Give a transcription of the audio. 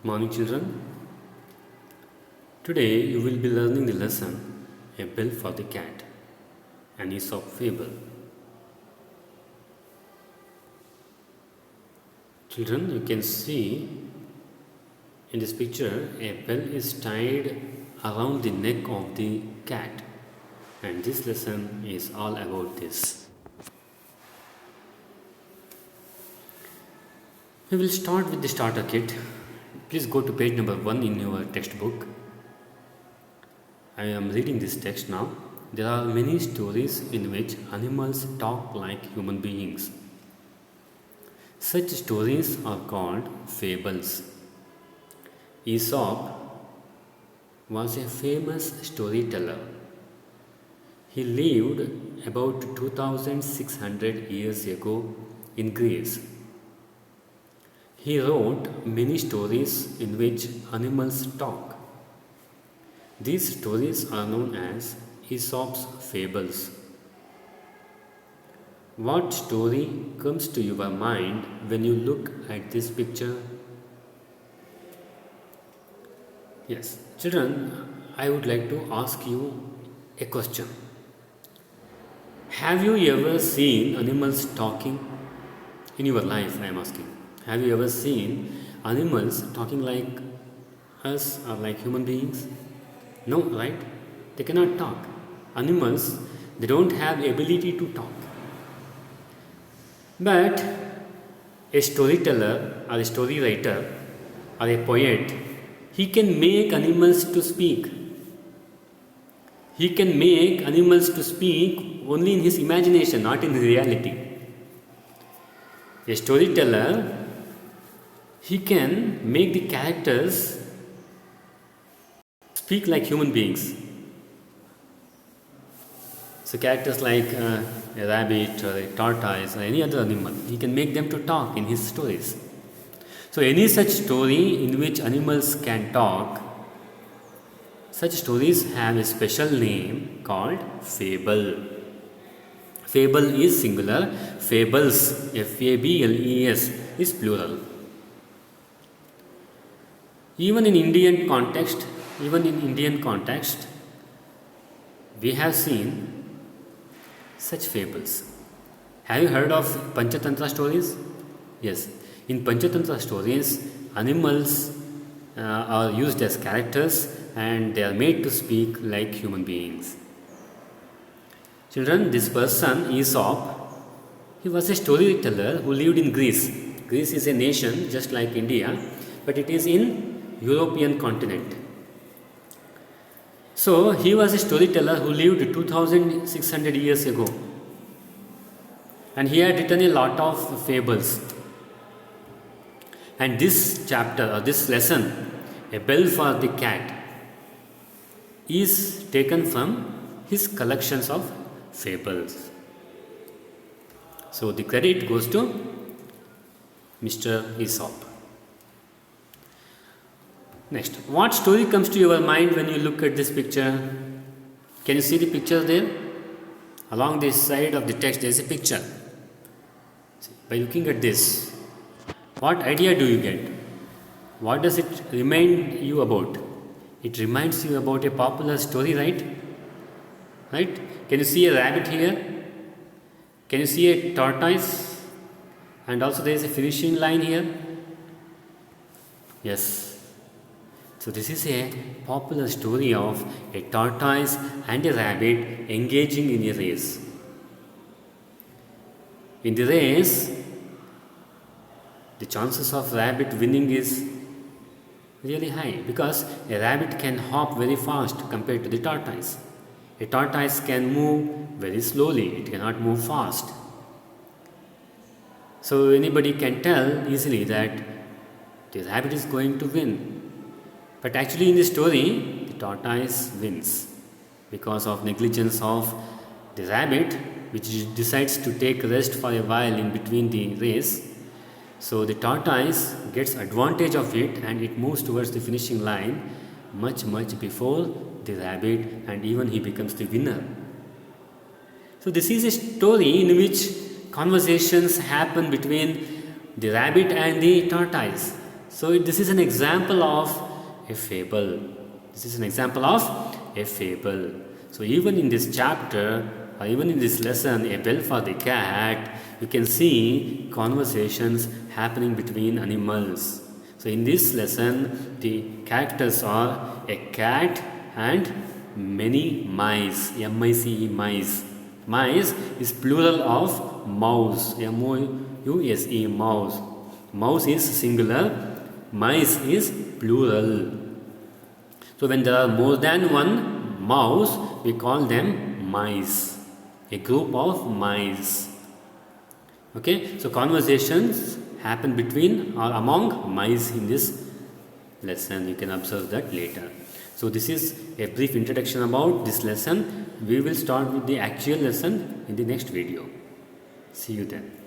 Morning, children. Today you will be learning the lesson A Bell for the Cat, an Aesop fable. Children, you can see in this picture a bell is tied around the neck of the cat, and this lesson is all about this. We will start with the starter kit. Please go to page number 1 in your textbook. I am reading this text now. There are many stories in which animals talk like human beings. Such stories are called fables. Aesop was a famous storyteller. He lived about 2600 years ago in Greece. He wrote many stories in which animals talk. These stories are known as Aesop's fables. What story comes to your mind when you look at this picture? Yes, children, I would like to ask you a question. Have you ever seen animals talking in your life? I am asking. Have you ever seen animals talking like us or like human beings? No, right? They cannot talk. Animals, they don't have ability to talk. But a storyteller or a story writer or a poet, he can make animals to speak. He can make animals to speak only in his imagination, not in reality. A storyteller, he can make the characters speak like human beings. So characters like a rabbit or a tortoise or any other animal, he can make them to talk in his stories. So any such story in which animals can talk, such stories have a special name called fable. Fable is singular, fables, F-A-B-L-E-S, is plural. Even in Indian context, we have seen such fables. Have you heard of Panchatantra stories? Yes. In Panchatantra stories, animals are used as characters and they are made to speak like human beings. Children, this person, Aesop, he was a storyteller who lived in Greece. Greece is a nation just like India, but it is in European continent. So, he was a storyteller who lived 2600 years ago. And he had written a lot of fables. And this chapter or this lesson, A Bell for the Cat, is taken from his collections of fables. So, the credit goes to Mr. Aesop. Next, what story comes to your mind when you look at this picture? Can you see the picture there? Along this side of the text, there is a picture. By looking at this, what idea do you get? What does it remind you about? It reminds you about a popular story, right? Right? Can you see a rabbit here? Can you see a tortoise? And also there is a finishing line here. Yes. So this is a popular story of a tortoise and a rabbit engaging in a race. In the race, the chances of rabbit winning is really high because a rabbit can hop very fast compared to the tortoise. A tortoise can move very slowly, it cannot move fast. So anybody can tell easily that the rabbit is going to win. But actually in the story, the tortoise wins because of negligence of the rabbit, which decides to take rest for a while in between the race. So the tortoise gets advantage of it and it moves towards the finishing line much before the rabbit, and even he becomes the winner. So this is a story in which conversations happen between the rabbit and the tortoise. So this is an example of a fable. This is an example of a fable. So even in this chapter, or even in this lesson, A Bell for the Cat, you can see conversations happening between animals. So in this lesson, the characters are a cat and many mice. M-I-C-E, mice. Mice is plural of mouse. M-O-U-S-E, mouse. Mouse is singular. Mice is plural. So when there are more than one mouse, we call them mice. A group of mice. Okay, so conversations happen between or among mice in this lesson. You can observe that later. So this is a brief introduction about this lesson. We will start with the actual lesson in the next video. See you then.